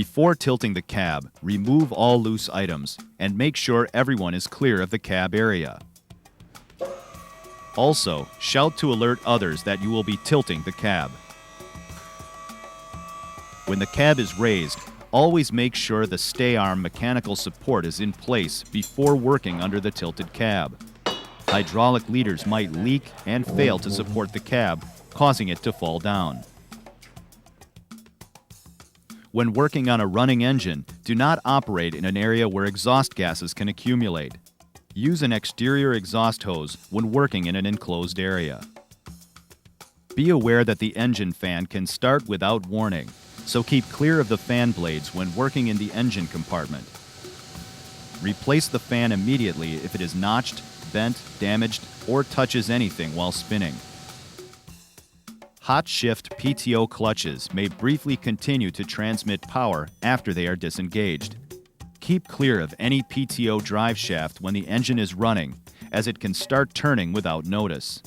Before tilting the cab, remove all loose items and make sure everyone is clear of the cab area. Also, shout to alert others that you will be tilting the cab. When the cab is raised, always make sure the stay arm mechanical support is in place before working under the tilted cab. Hydraulic leaders might leak and fail to support the cab, causing it to fall down. When working on a running engine, do not operate in an area where exhaust gases can accumulate. Use an exterior exhaust hose when working in an enclosed area. Be aware that the engine fan can start without warning, so keep clear of the fan blades when working in the engine compartment. Replace the fan immediately if it is notched, bent, damaged, or touches anything while spinning. Hot shift PTO clutches may briefly continue to transmit power after they are disengaged. Keep clear of any PTO drive shaft when the engine is running, as it can start turning without notice.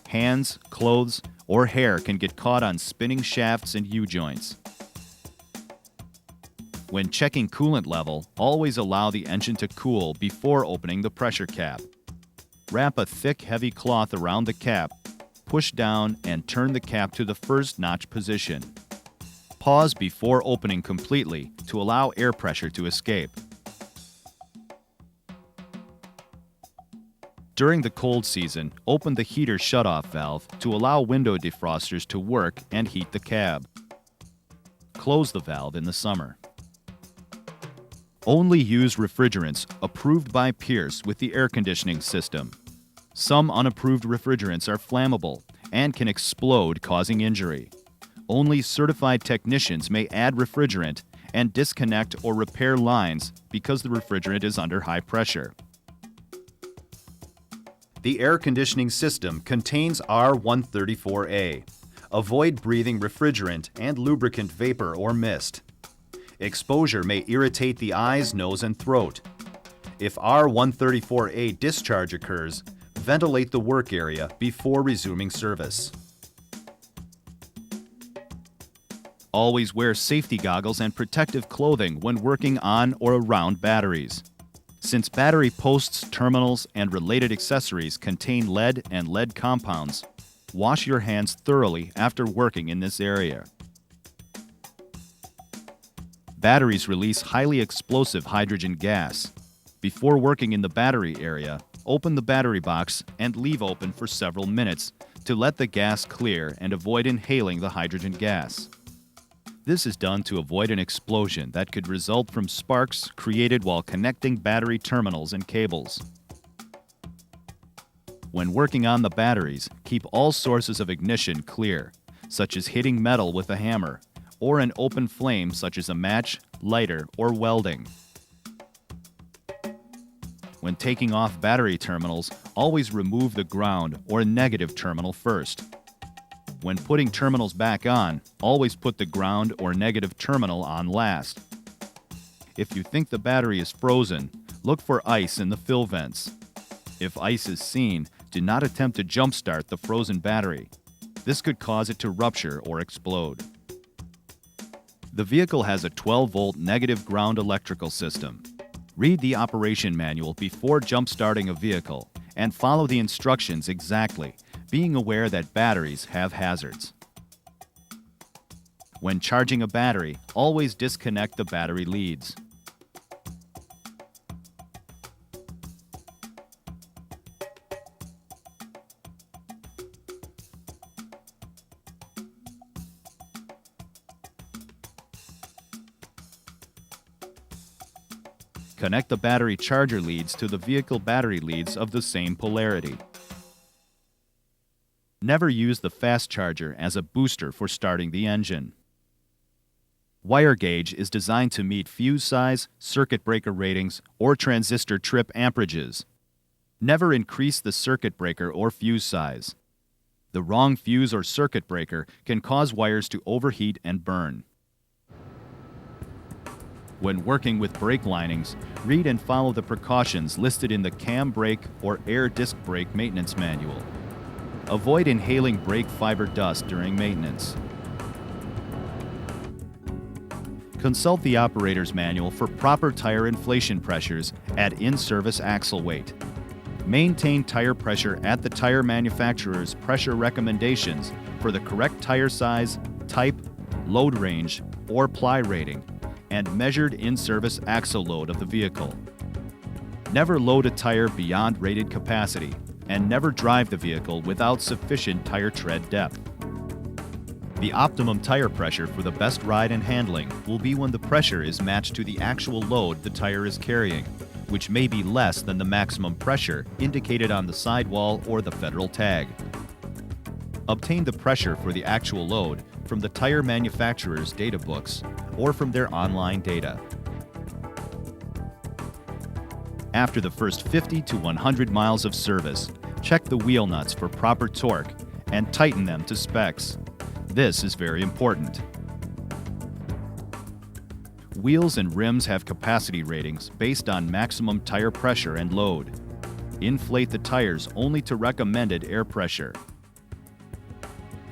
Hands, clothes, or hair can get caught on spinning shafts and U-joints. When checking coolant level, always allow the engine to cool before opening the pressure cap. Wrap a thick, heavy cloth around the cap, push down, and turn the cap to the first notch position. Pause before opening completely to allow air pressure to escape. During the cold season, open the heater shutoff valve to allow window defrosters to work and heat the cab. Close the valve in the summer. Only use refrigerants approved by Pierce with the air conditioning system. Some unapproved refrigerants are flammable and can explode, causing injury. Only certified technicians may add refrigerant and disconnect or repair lines because the refrigerant is under high pressure. The air conditioning system contains R134A. Avoid breathing refrigerant and lubricant vapor or mist. Exposure may irritate the eyes, nose, and throat. If R134A discharge occurs, ventilate the work area before resuming service. Always wear safety goggles and protective clothing when working on or around batteries. Since battery posts, terminals, and related accessories contain lead and lead compounds, wash your hands thoroughly after working in this area. Batteries release highly explosive hydrogen gas. Before working in the battery area, open the battery box and leave open for several minutes to let the gas clear and avoid inhaling the hydrogen gas. This is done to avoid an explosion that could result from sparks created while connecting battery terminals and cables. When working on the batteries, keep all sources of ignition clear, such as hitting metal with a hammer, or an open flame such as a match, lighter, or welding. When taking off battery terminals, always remove the ground or negative terminal first. When putting terminals back on, always put the ground or negative terminal on last. If you think the battery is frozen, look for ice in the fill vents. If ice is seen, do not attempt to jumpstart the frozen battery. This could cause it to rupture or explode. The vehicle has a 12-volt negative ground electrical system. Read the operation manual before jump-starting a vehicle and follow the instructions exactly, being aware that batteries have hazards. When charging a battery, always disconnect the battery leads. Connect the battery charger leads to the vehicle battery leads of the same polarity. Never use the fast charger as a booster for starting the engine. Wire gauge is designed to meet fuse size, circuit breaker ratings, or transistor trip amperages. Never increase the circuit breaker or fuse size. The wrong fuse or circuit breaker can cause wires to overheat and burn. When working with brake linings, read and follow the precautions listed in the cam brake or air disc brake maintenance manual. Avoid inhaling brake fiber dust during maintenance. Consult the operator's manual for proper tire inflation pressures at in-service axle weight. Maintain tire pressure at the tire manufacturer's pressure recommendations for the correct tire size, type, load range, or ply rating, and measured in-service axle load of the vehicle. Never load a tire beyond rated capacity, and never drive the vehicle without sufficient tire tread depth. The optimum tire pressure for the best ride and handling will be when the pressure is matched to the actual load the tire is carrying, which may be less than the maximum pressure indicated on the sidewall or the federal tag. Obtain the pressure for the actual load from the tire manufacturer's data books or from their online data. After the first 50 to 100 miles of service, check the wheel nuts for proper torque and tighten them to specs. This is very important. Wheels and rims have capacity ratings based on maximum tire pressure and load. Inflate the tires only to recommended air pressure.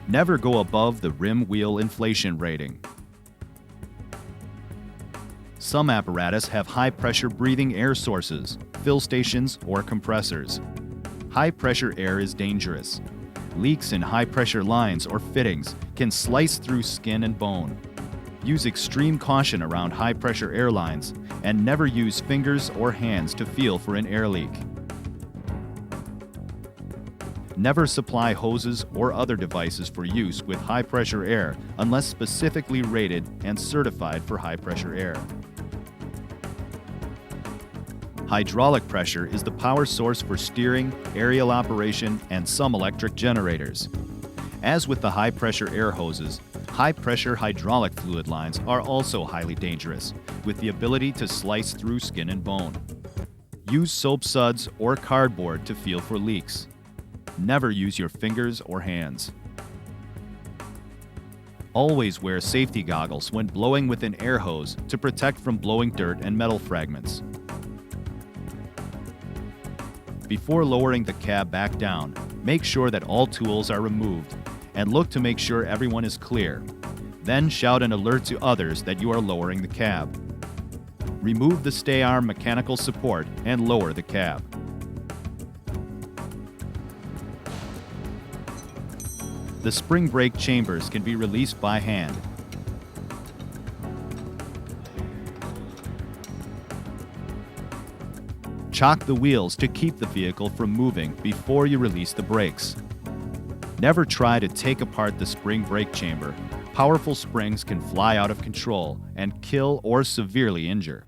Never go above the rim wheel inflation rating. Some apparatus have high-pressure breathing air sources, fill stations, or compressors. High-pressure air is dangerous. Leaks in high-pressure lines or fittings can slice through skin and bone. Use extreme caution around high-pressure air lines and never use fingers or hands to feel for an air leak. Never supply hoses or other devices for use with high-pressure air unless specifically rated and certified for high-pressure air. Hydraulic pressure is the power source for steering, aerial operation, and some electric generators. As with the high-pressure air hoses, high-pressure hydraulic fluid lines are also highly dangerous, with the ability to slice through skin and bone. Use soap suds or cardboard to feel for leaks. Never use your fingers or hands. Always wear safety goggles when blowing with an air hose to protect from blowing dirt and metal fragments. Before lowering the cab back down, make sure that all tools are removed and look to make sure everyone is clear. Then shout an alert to others that you are lowering the cab. Remove the stay arm mechanical support and lower the cab. The spring brake chambers can be released by hand. Chock the wheels to keep the vehicle from moving before you release the brakes. Never try to take apart the spring brake chamber. Powerful springs can fly out of control and kill or severely injure.